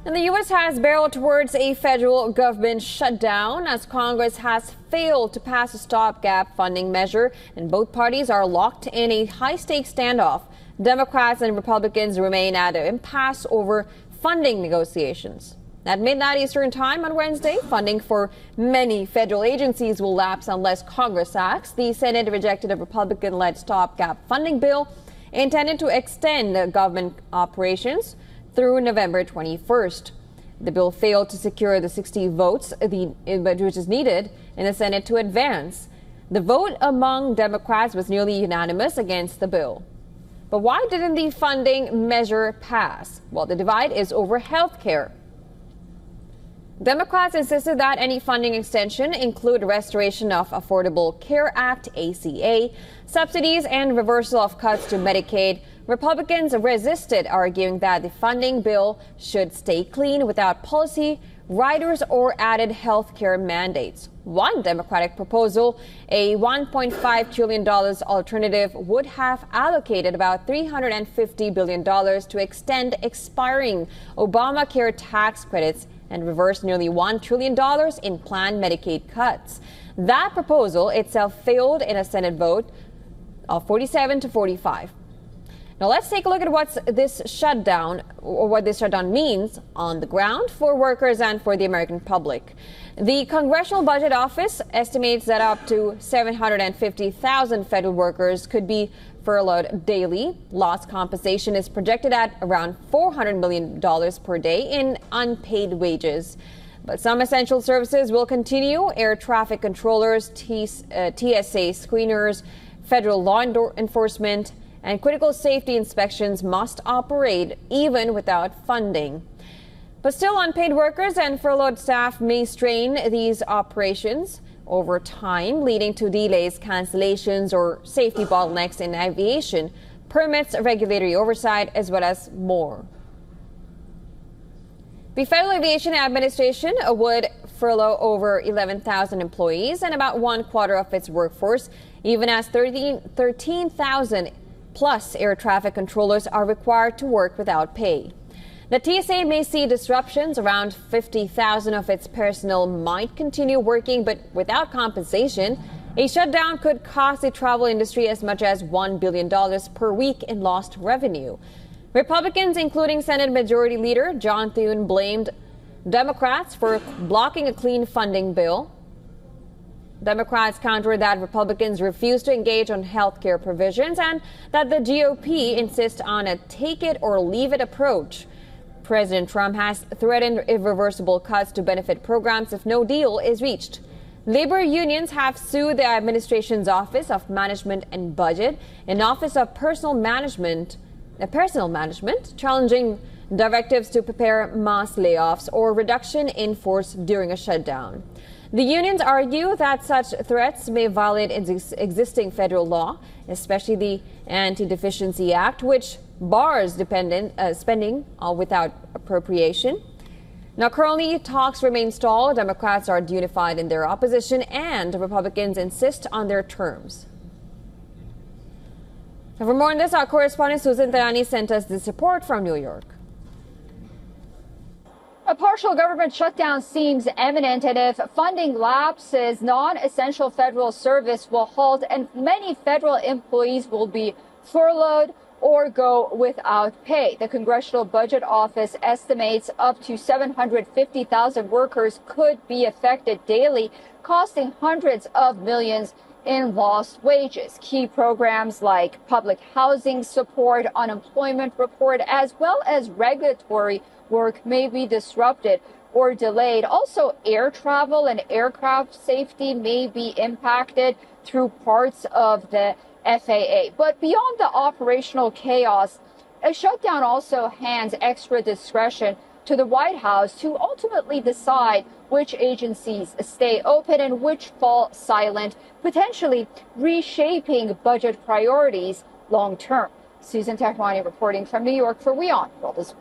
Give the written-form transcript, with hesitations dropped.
And the U.S. has barreled towards a federal government shutdown as Congress has failed to pass a stopgap funding measure, and both parties are locked in a high-stakes standoff. Democrats and Republicans remain at an impasse over funding negotiations. At midnight Eastern Time on Wednesday, funding for many federal agencies will lapse unless Congress acts. The Senate rejected a Republican-led stopgap funding bill intended to extend government operations through November 21st. The bill failed to secure the 60 votes which is needed in the Senate to advance. The vote among Democrats was nearly unanimous against the bill. But why didn't the funding measure pass? Well, the divide is over health care. Democrats insisted that any funding extension include restoration of Affordable Care Act, ACA, subsidies, and reversal of cuts to Medicaid. Republicans resisted, arguing that the funding bill should stay clean without policy, riders, or added health care mandates. One Democratic proposal, a $1.5 trillion alternative, would have allocated about $350 billion to extend expiring Obamacare tax credits and reverse nearly $1 trillion in planned Medicaid cuts. That proposal itself failed in a Senate vote of 47 to 45. Now let's take a look at what this shutdown means on the ground for workers and for the American public. The Congressional Budget Office estimates that up to 750,000 federal workers could be furloughed daily. Lost compensation is projected at around $400 million per day in unpaid wages. But some essential services will continue. Air traffic controllers, TSA screeners, federal law enforcement, and critical safety inspections must operate even without funding. But still, unpaid workers and furloughed staff may strain these operations over time, leading to delays, cancellations, or safety bottlenecks in aviation, permits, regulatory oversight, as well as more. The Federal Aviation Administration would furlough over 11,000 employees and about one quarter of its workforce, even as 13,000 plus air traffic controllers are required to work without pay. The TSA may see disruptions. Around 50,000 of its personnel might continue working, but without compensation. A shutdown could cost the travel industry as much as $1 billion per week in lost revenue. Republicans, including Senate Majority Leader John Thune, blamed Democrats for blocking a clean funding bill. Democrats countered that Republicans refuse to engage on health care provisions and that the GOP insists on a take-it-or-leave-it approach. President Trump has threatened irreversible cuts to benefit programs if no deal is reached. Labor unions have sued the administration's Office of Management and Budget and Office of Personnel Management, challenging directives to prepare mass layoffs or reduction in force during a shutdown. The unions argue that such threats may violate existing federal law, especially the Anti-Deficiency Act, which bars spending without appropriation. Now, currently, talks remain stalled. Democrats are unified in their opposition, and Republicans insist on their terms. So for more on this, our correspondent Susan Tarani sent us this report from New York. A partial government shutdown seems imminent, and if funding lapses, non-essential federal service will halt, and many federal employees will be furloughed or go without pay. The Congressional Budget Office estimates up to 750,000 workers could be affected daily, costing hundreds of millions in lost wages. Key programs like public housing support, unemployment report, as well as regulatory work may be disrupted or delayed. Also, air travel and aircraft safety may be impacted through parts of the FAA. But beyond the operational chaos, a shutdown also hands extra discretion to the White House to ultimately decide which agencies stay open and which fall silent, potentially reshaping budget priorities long term. Susan Tarani reporting from New York for WION World.